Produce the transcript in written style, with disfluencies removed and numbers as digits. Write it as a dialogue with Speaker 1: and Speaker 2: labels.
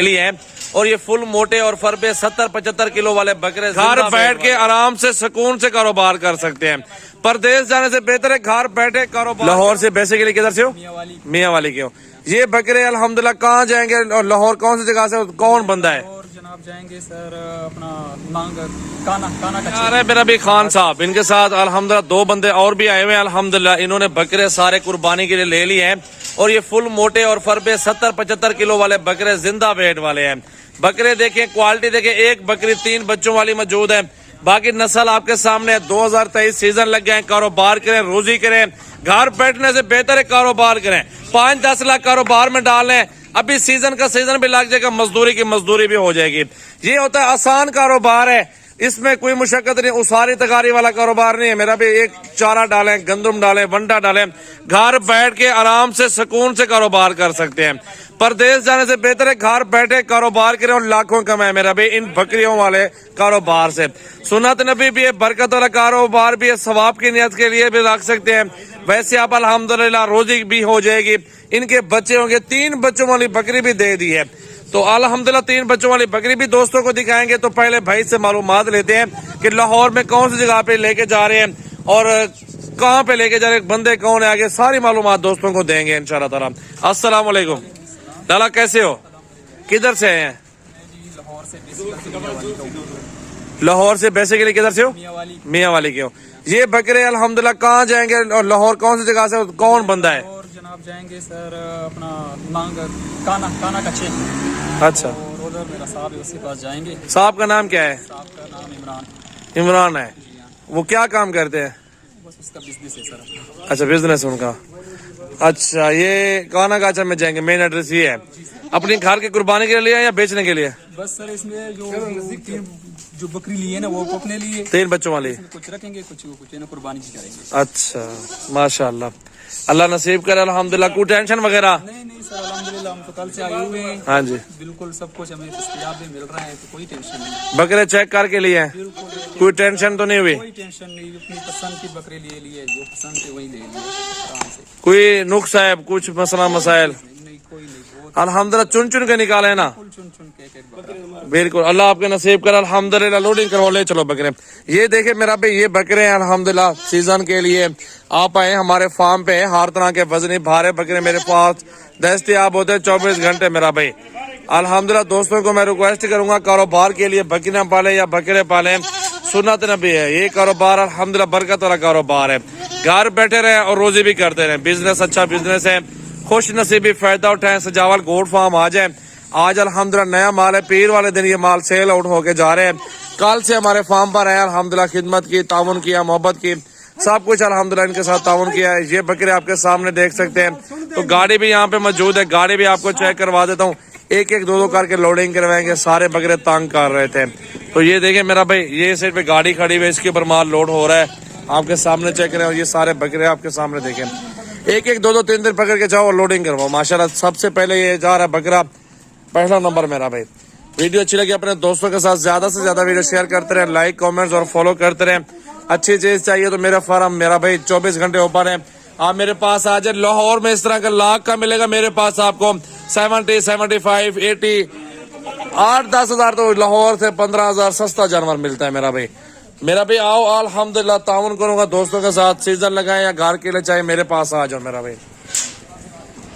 Speaker 1: لی ہے اور یہ فل موٹے اور فر پہ 70-75 کلو والے بکرے گھر بیٹھ کے آرام سے سکون سے کاروبار کر سکتے ہیں. پردیس جانے سے بہتر ہے گھر بیٹھے کاروبار. لاہور سے بیسیکلی کدھر سے ہو؟ میاں والی کے ہو. یہ بکرے الحمدللہ کہاں جائیں گے اور لاہور کون سی جگہ سے کون بندہ ہے؟
Speaker 2: جناب جائیں گے سر اپنا نانگ کانا کا
Speaker 1: ارے میرا بھی خان صاحب ان کے ساتھ الحمدللہ 2 بندے اور بھی آئے ہوئے ہیں. الحمدللہ انہوں نے بکرے سارے قربانی کے لیے لے لیے ہیں اور یہ فل موٹے اور فر پہ 70-75 کلو والے بکرے زندہ ویٹ والے ہیں. بکرے دیکھیں کوالٹی دیکھیں. ایک بکری 3 بچوں والی موجود ہے. باقی نسل آپ کے سامنے ہے. 2023 سیزن لگ گئے. کاروبار کریں, روزی کریں. گھر بیٹھنے سے بہتر ہے کاروبار کریں. 5-10 لاکھ کاروبار میں ڈالیں. ابھی سیزن کا سیزن بھی لگ جائے گا, مزدوری کی مزدوری بھی ہو جائے گی. یہ ہوتا ہے آسان کاروبار ہے, اس میں کوئی مشقت نہیں. اساری تکاری والا کاروبار نہیں ہے میرا بھی. ایک چارہ ڈالیں, گندم ڈالیں, ونڈا ڈالیں, گھر بیٹھ کے آرام سے سکون سے کاروبار کر سکتے ہیں. پردیس جانے سے بہتر ہے گھر بیٹھے کاروبار کریں اور لاکھوں کمائیں میرا بھی ان بکریوں والے کاروبار سے. سنت نبی بھی ہے, برکت والا کاروبار بھی ہے, ثواب کی نیت کے لیے بھی رکھ سکتے ہیں. ویسے آپ الحمدللہ روزی بھی ہو جائے گی. ان کے بچے ہوں گے. 3 بچوں والی بکری بھی دے دی ہے. تو الحمدللہ 3 بچوں والی بکری بھی دوستوں کو دکھائیں گے. تو پہلے بھائی سے معلومات لیتے ہیں کہ لاہور میں کون سی جگہ پہ لے کے جا رہے ہیں اور کہاں پہ لے کے جا رہے ہیں, بندے کون ہیں, آگے ساری معلومات دوستوں کو دیں گے انشاءاللہ تعالی. السلام علیکم. لالا کیسے ہو, کدھر سے آئے ہیں؟ لاہور سے بیسیکلی کدھر سے ہو؟ میاں والی کے ہو. یہ بکرے الحمدللہ کہاں جائیں گے اور لاہور کون سی جگہ سے کون بندہ ہے؟
Speaker 2: جناب جائیں گے سر اپنا نانگ کانا کا
Speaker 1: اچھا,
Speaker 2: اور ادھر میرا صاحب ہے اس کے پاس جائیں گے.
Speaker 1: صاحب کا نام کیا ہے؟
Speaker 2: صاحب کا نام
Speaker 1: عمران ہے. وہ کیا کام کرتے ہیں؟
Speaker 2: بس اس کا بزنس ہے سر.
Speaker 1: اچھا بزنس ان کا. اچھا یہ کانا کاچا میں جائیں گے, مین ایڈریس یہ ہے. اپنی گھر کی قربانی کے لیے یا بیچنے کے لیے؟
Speaker 2: بس سر اس میں جو بکری لی ہے نا وہ اپنے لیے
Speaker 1: 3 بچوں والی
Speaker 2: کچھ رکھیں گے, کچھ قربانی کی کریں گے.
Speaker 1: اچھا ماشاءاللہ, اللہ نصیب کرے الحمدللہ. کوئی ٹینشن وغیرہ
Speaker 2: نہیں سر الحمدللہ ہم تو کل سے آئے ہوئے ہیں.
Speaker 1: ہاں جی
Speaker 2: بالکل سب کچھ ہمیں دستیاب بھی مل رہا ہے, تو کوئی ٹینشن نہیں.
Speaker 1: بکرے چیک کر کے لیے کوئی ٹینشن تو نہیں ہوئی؟
Speaker 2: کوئی ٹینشن نہیں, اپنی پسند کی بکرے لے لیے, جو پسند ہے وہی لے لیے آرام سے.
Speaker 1: کوئی نقص ہے کچھ مسئلہ مسائل؟
Speaker 2: نہیں کوئی نہیں,
Speaker 1: الحمدللہ چن کے نکالے نا.
Speaker 2: چن کے ایک بکرا.
Speaker 1: بالکل اللہ آپ کے نصیب کر. الحمدللہ لوڈنگ کرو, لے چلو بکرے. یہ دیکھیں میرا بھائی یہ بکرے ہیں الحمدللہ سیزن کے لیے. آپ آئے ہمارے فارم پہ, ہر طرح کے وزنی بھارے بکرے میرے پاس دستیاب ہوتے ہیں 24 گھنٹے میرا بھائی. الحمدللہ دوستوں کو میں ریکویسٹ کروں گا کاروبار کے لیے بکریاں پالیں یا بکرے پالیں, سنت نبی ہے. یہ کاروبار الحمدللہ برکت والا کاروبار ہے. گھر بیٹھے رہیں اور روزی بھی کرتے رہیں. بزنس اچھا بزنس ہے, خوش نصیبی فائدہ اٹھائیں. سجاول گوڈ فارم آ جائیں. آج الحمدللہ نیا مال ہے, پیر والے دن یہ مال سیل آؤٹ ہو کے جا رہے ہیں. کل سے ہمارے فارم پر آئے, الحمدللہ خدمت کی, تعاون کیا, محبت کی, سب کچھ الحمدللہ ان کے ساتھ تعاون کیا ہے. یہ بکرے آپ کے سامنے دیکھ سکتے ہیں. تو گاڑی بھی یہاں پہ موجود ہے, گاڑی بھی آپ کو چیک کروا دیتا ہوں. ایک 2 کر کے لوڈنگ کروائیں گے. سارے بکرے تانگ کر رہے تھے. تو یہ دیکھیں میرا بھائی یہ سائڈ پہ گاڑی کھڑی ہوئی ہے, اس کے اوپر مال لوڈ ہو رہا ہے. آپ کے سامنے چیک کریں. اور یہ سارے بکرے آپ کے سامنے دیکھیں. ایک 2 3 پکڑ کے جاؤ اور لوڈنگ کرواؤ. ماشاءاللہ سب سے پہلے یہ جا رہا ہے بکرا, پہلا نمبر میرا بھائی. ویڈیو اچھی لگی اپنے دوستوں کے ساتھ زیادہ سے زیادہ ویڈیو شیئر کرتے رہیں, لائک کامنٹس اور فالو کرتے رہیں. اچھی چیز چاہیے تو میرا فارم میرا بھائی 24 گھنٹے اوپن ہے. آپ میرے پاس آ جائیں. لاہور میں اس طرح کا لاکھ کا ملے گا, میرے پاس آپ کو 70 75 80 8-10 ہزار تو لاہور سے 15,000 سستا جانور ملتا ہے میرا بھائی. میرا بھی آؤ الحمدللہ تعاون کروں گا دوستوں کے ساتھ. سیزن لگائیں یا گھر کے لیے چاہے میرے پاس آ جاؤ میرا بھائی.